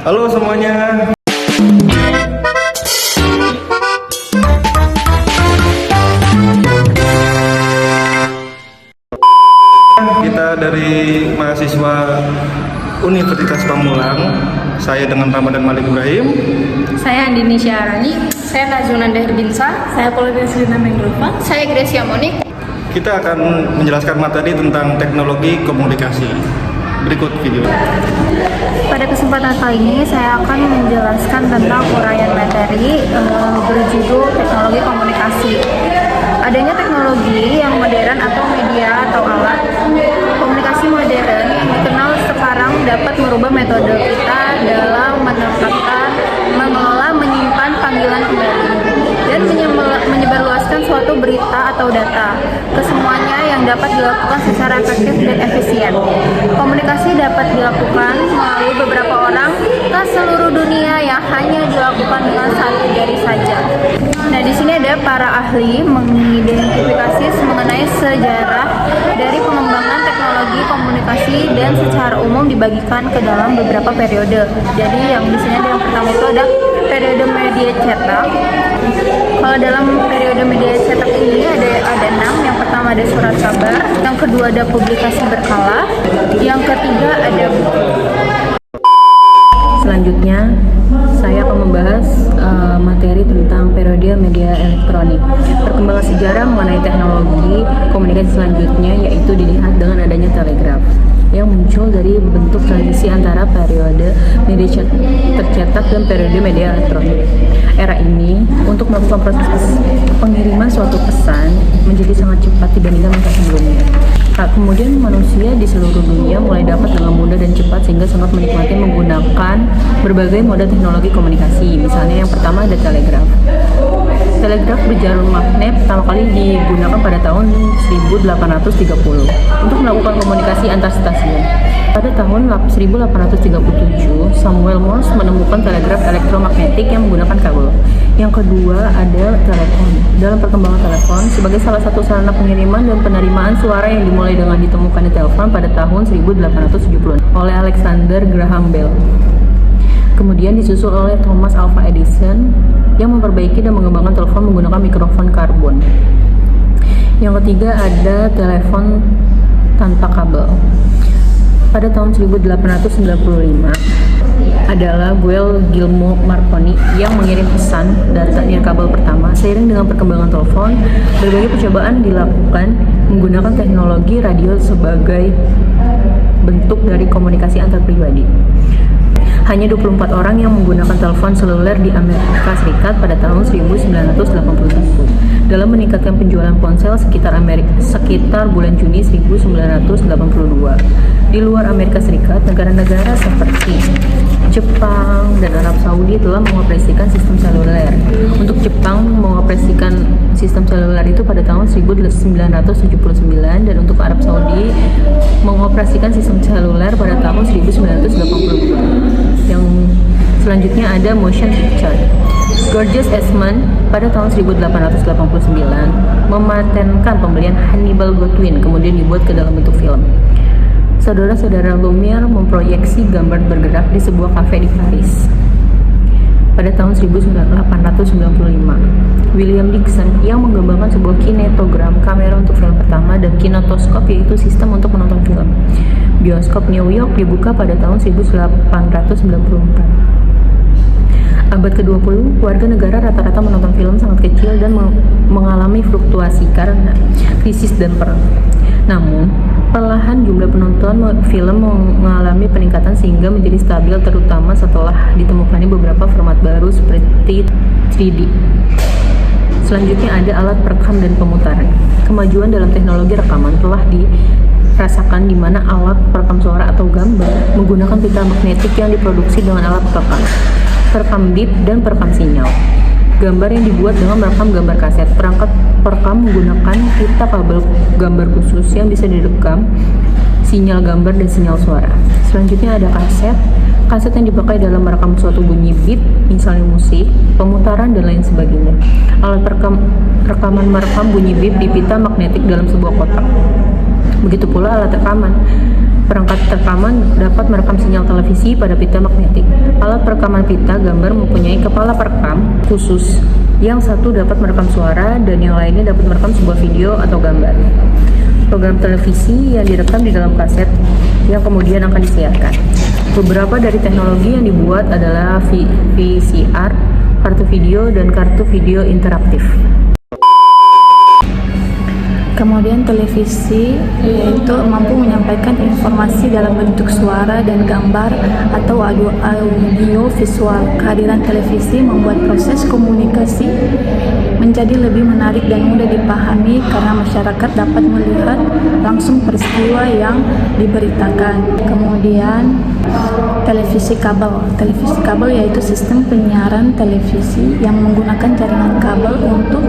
Halo semuanya. Kita dari mahasiswa Universitas Pamulang. Saya dengan Ramadan Malik Ibrahim. Saya Andini Syahrani. Saya Nazuna Derbinsa. Saya Paulina Selina Mengrupa. Saya Gracia Monik. Kita akan menjelaskan materi tentang teknologi komunikasi. Berikut video. Pada kesempatan kali ini saya akan menjelaskan tentang uraian materi berjudul teknologi komunikasi. Adanya teknologi yang modern atau media atau alat komunikasi modern yang dikenal sekarang dapat merubah metode kita dalam menempatkan, mengelola, menyimpan panggilan kembali dan menyebarluaskan suatu berita atau data ke semuanya yang dapat dilakukan secara efektif dan efisien. Komunikasi dapat dilakukan melalui beberapa orang ke seluruh dunia yang hanya dilakukan dengan satu jari saja. Nah, di sini ada para ahli mengidentifikasi mengenai sejarah dari pengembangan teknologi komunikasi dan secara umum dibagikan ke dalam beberapa periode. Jadi yang di sini ada yang pertama itu ada periode media cetak. Kalau dalam periode media cetak ini ada 6. Yang pertama ada surat kabar, yang kedua ada publikasi berkala, yang ketiga ada buku. Selanjutnya saya akan membahas materi tentang periode media elektronik. Perkembangan sejarah mengenai teknologi komunikasi selanjutnya yaitu dilihat dengan adanya telegraf yang muncul dari bentuk transisi antara periode media tercetak dan periode media elektronik. Era ini untuk melakukan proses pengiriman suatu pesan menjadi sangat cepat dibandingkan masa sebelumnya. Kemudian manusia di seluruh dunia mulai dapat dengan mudah dan cepat sehingga sangat menikmati menggunakan berbagai moda teknologi komunikasi. Misalnya yang pertama ada telegraf. Telegraf berjalur magnet pertama kali digunakan pada tahun 1830 untuk melakukan komunikasi antar stasiun. Pada tahun 1837, Samuel Morse menemukan telegraf elektromagnetik yang menggunakan kabel. Yang kedua ada telepon. Dalam perkembangan telepon, sebagai salah satu sarana pengiriman dan penerimaan suara yang dimulai dengan ditemukannya telepon pada tahun 1870 oleh Alexander Graham Bell. Kemudian disusul oleh Thomas Alva Edison yang memperbaiki dan mengembangkan telepon menggunakan mikrofon karbon. Yang ketiga ada telepon tanpa kabel. Pada tahun 1895 adalah Guglielmo Marconi yang mengirim pesan data dengan kabel pertama. Seiring dengan perkembangan telepon, berbagai percobaan dilakukan menggunakan teknologi radio sebagai bentuk dari komunikasi antar pribadi. Hanya 24 orang yang menggunakan telepon seluler di Amerika Serikat pada tahun 1981 dalam meningkatkan penjualan ponsel sekitar bulan Juni 1982. Di luar Amerika Serikat, negara-negara seperti Jepang dan Arab Saudi telah mengoperasikan sistem seluler. Untuk Jepang mengoperasikan sistem seluler itu pada tahun 1979 dan untuk Arab Saudi mengoperasikan sistem seluler pada tahun 1982. Yang selanjutnya ada motion picture. Georges Eastman pada tahun 1889 mematenkan pembelian Hannibal Godwin kemudian dibuat ke dalam bentuk film. Saudara-saudara Lumière memproyeksi gambar bergerak di sebuah kafe di Paris pada tahun 1895. William Dickson yang mengembangkan sebuah kinetogram, kamera untuk film pertama, dan kinetoskop yaitu sistem untuk menonton film. Bioskop New York dibuka pada tahun 1894. Abad ke-20, warga negara rata-rata menonton film sangat kecil dan mengalami fluktuasi karena krisis dan perang. Namun, perlahan jumlah penonton film mengalami peningkatan sehingga menjadi stabil terutama setelah ditemukannya beberapa format baru seperti 3D. Selanjutnya ada alat perekam dan pemutaran. Kemajuan dalam teknologi rekaman telah dirasakan di mana alat perekam suara atau gambar menggunakan pita magnetik yang diproduksi dengan alat perekam bip dan perekam sinyal. Gambar yang dibuat dengan merekam gambar kaset. Perangkat perekam menggunakan pita kabel gambar khusus yang bisa direkam sinyal gambar dan sinyal suara. Selanjutnya ada kaset. Kaset yang dipakai dalam merekam suatu bunyi bit, misalnya musik, pemutaran, dan lain sebagainya. Alat rekaman merekam bunyi bip di pita magnetik dalam sebuah kotak. Begitu pula alat rekaman. Perangkat rekaman dapat merekam sinyal televisi pada pita magnetik. Alat perekaman pita gambar mempunyai kepala perekam khusus. Yang satu dapat merekam suara dan yang lainnya dapat merekam sebuah video atau gambar. Program televisi yang direkam di dalam kaset yang kemudian akan disiarkan. Beberapa dari teknologi yang dibuat adalah VCR, kartu video, dan kartu video interaktif. Kemudian televisi yaitu mampu menyampaikan informasi dalam bentuk suara dan gambar atau audio visual. Kehadiran televisi membuat proses komunikasi menjadi lebih menarik dan mudah dipahami karena masyarakat dapat melihat langsung peristiwa yang diberitakan. Kemudian televisi kabel. Televisi kabel yaitu sistem penyiaran televisi yang menggunakan jaringan kabel untuk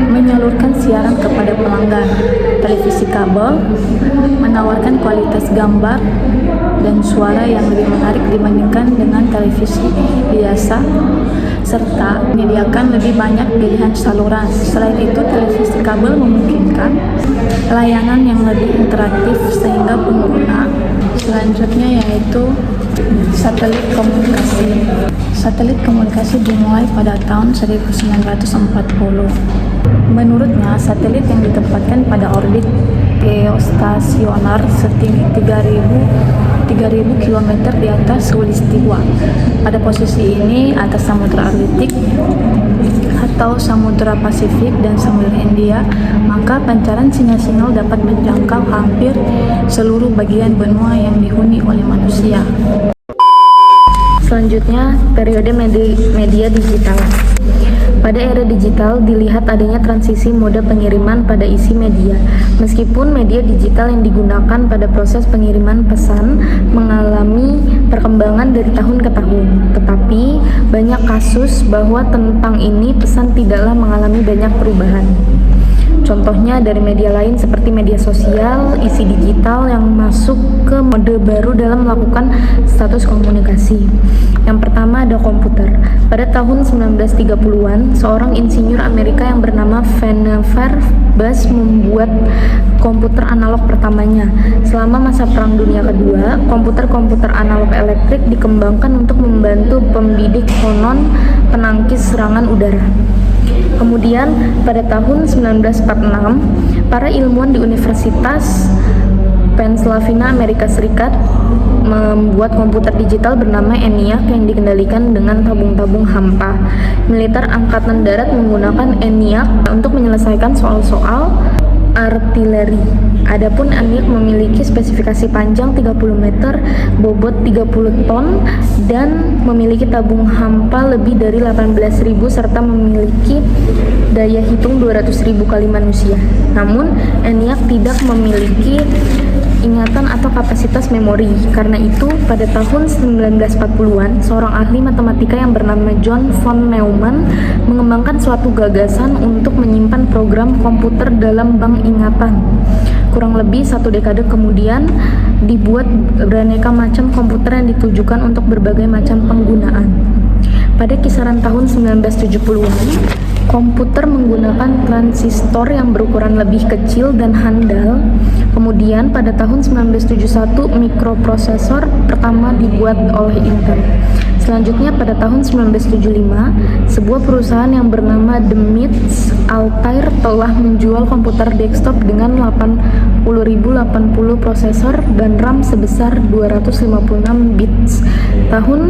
menyalurkan siaran kepada pelanggan. Televisi kabel menawarkan kualitas gambar dan suara yang lebih menarik dibandingkan dengan televisi biasa, serta menyediakan lebih banyak pilihan saluran. Selain itu, televisi kabel memungkinkan layanan yang lebih interaktif sehingga pengguna selanjutnya yaitu satelit komunikasi. Satelit komunikasi dimulai pada tahun 1940. Menurutnya, satelit yang ditempatkan pada orbit geostasioner setinggi 3.000 km di atas khatulistiwa. Pada posisi ini, atas Samudra Atlantik atau Samudra Pasifik dan Samudra Hindia, maka pancaran sinyal dapat menjangkau hampir seluruh bagian benua yang dihuni oleh manusia. Selanjutnya, periode media digital. Pada era digital, dilihat adanya transisi mode pengiriman pada isi media. Meskipun media digital yang digunakan pada proses pengiriman pesan mengalami perkembangan dari tahun ke tahun, tetapi banyak kasus bahwa tentang ini pesan tidaklah mengalami banyak perubahan. Contohnya dari media lain seperti media sosial, isi digital yang masuk ke mode baru dalam melakukan status komunikasi. Yang pertama ada komputer. Pada tahun 1930-an, seorang insinyur Amerika yang bernama Vannevar Bush membuat komputer analog pertamanya. Selama masa Perang Dunia Kedua, komputer-komputer analog elektrik dikembangkan untuk membantu pembidik konon penangkis serangan udara. Kemudian pada tahun 1946, para ilmuwan di Universitas Pennsylvania, Amerika Serikat membuat komputer digital bernama ENIAC yang dikendalikan dengan tabung-tabung hampa. Militer Angkatan Darat menggunakan ENIAC untuk menyelesaikan soal-soal artileri. Adapun ENIAC memiliki spesifikasi panjang 30 meter, bobot 30 ton, dan memiliki tabung hampa lebih dari 18.000 serta memiliki daya hitung 200.000 kali manusia. Namun, ENIAC tidak memiliki ingatan atau kapasitas memori. Karena itu, pada tahun 1940-an, seorang ahli matematika yang bernama John von Neumann mengembangkan suatu gagasan untuk menyimpan program komputer dalam bank ingatan. Kurang lebih 1 dekade kemudian, dibuat beraneka macam komputer yang ditujukan untuk berbagai macam penggunaan. Pada kisaran tahun 1970-an, komputer menggunakan transistor yang berukuran lebih kecil dan handal. Kemudian pada tahun 1971 mikroprosesor pertama dibuat oleh Intel. Selanjutnya pada tahun 1975, sebuah perusahaan yang bernama DeMits Altair telah menjual komputer desktop dengan 80.080 prosesor dan RAM sebesar 256 bits. Tahun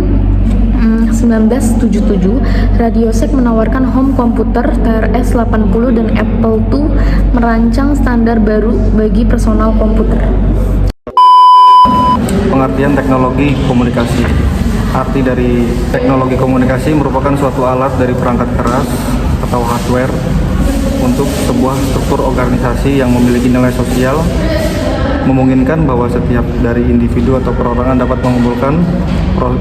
1977, RadioShack menawarkan home komputer TRS-80 dan Apple II merancang standar baru bagi personal komputer. Pengertian teknologi komunikasi. Arti dari teknologi komunikasi merupakan suatu alat dari perangkat keras atau hardware untuk sebuah struktur organisasi yang memiliki nilai sosial, memungkinkan bahwa setiap dari individu atau perorangan dapat mengumpulkan,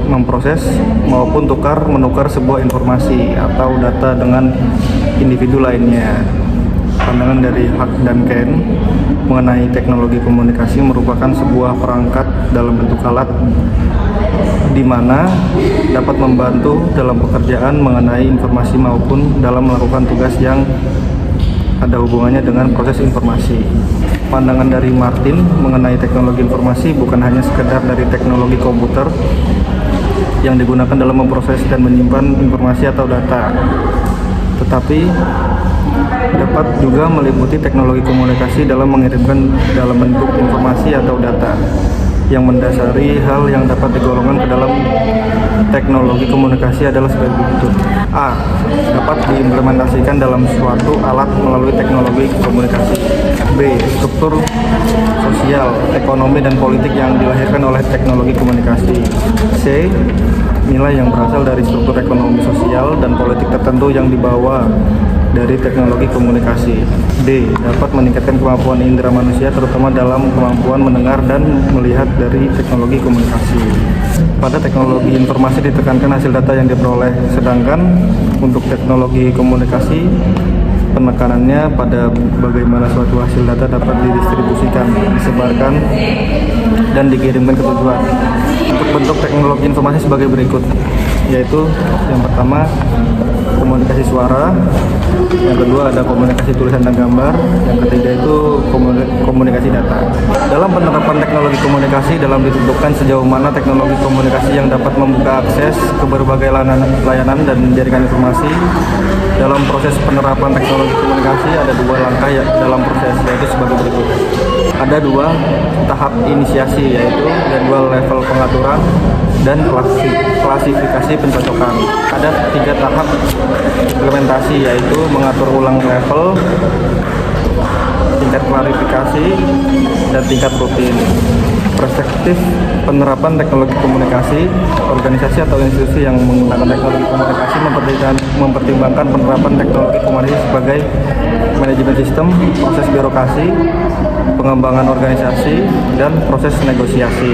memproses, maupun menukar sebuah informasi atau data dengan individu lainnya. Pandangan dari Hart dan Ken mengenai teknologi komunikasi merupakan sebuah perangkat dalam bentuk alat di mana dapat membantu dalam pekerjaan mengenai informasi maupun dalam melakukan tugas yang ada hubungannya dengan proses informasi. pandangan dari Martin mengenai teknologi informasi bukan hanya sekedar dari teknologi komputer yang digunakan dalam memproses dan menyimpan informasi atau data, tetapi dapat juga meliputi teknologi komunikasi dalam mengirimkan dalam bentuk informasi atau data yang mendasari hal yang dapat digolongkan ke dalam teknologi komunikasi adalah sebagai berikut. A. Dapat diimplementasikan dalam suatu alat melalui teknologi komunikasi. B. Struktur sosial, ekonomi, dan politik yang dilahirkan oleh teknologi komunikasi. C. Nilai yang berasal dari struktur ekonomi sosial dan politik tertentu yang dibawa dari teknologi komunikasi. D. Dapat meningkatkan kemampuan indera manusia terutama dalam kemampuan mendengar dan melihat dari teknologi komunikasi. Pada teknologi informasi ditekankan hasil data yang diperoleh, sedangkan untuk teknologi komunikasi penekanannya pada bagaimana suatu hasil data dapat didistribusikan, disebarkan, dan dikirimkan ke tujuan. Untuk bentuk teknologi informasi sebagai berikut, yaitu yang pertama komunikasi suara, yang kedua ada komunikasi tulisan dan gambar, yang ketiga itu komunikasi data. Dalam penerapan teknologi komunikasi dalam ditentukan sejauh mana teknologi komunikasi yang dapat membuka akses ke berbagai layanan dan jaringan informasi. Dalam proses penerapan teknologi komunikasi ada dua langkah dalam proses, yaitu sebagai berikut. Ada dua tahap inisiasi, yaitu jadwal level pengaturan dan klasifikasi pencocokan. Ada 3 tahap implementasi, yaitu mengatur ulang level, tingkat klarifikasi, dan tingkat rutin. Perspektif penerapan teknologi komunikasi, organisasi atau institusi yang menggunakan teknologi komunikasi mempertimbangkan penerapan teknologi komunikasi sebagai manajemen sistem, proses birokrasi, pengembangan organisasi, dan proses negosiasi.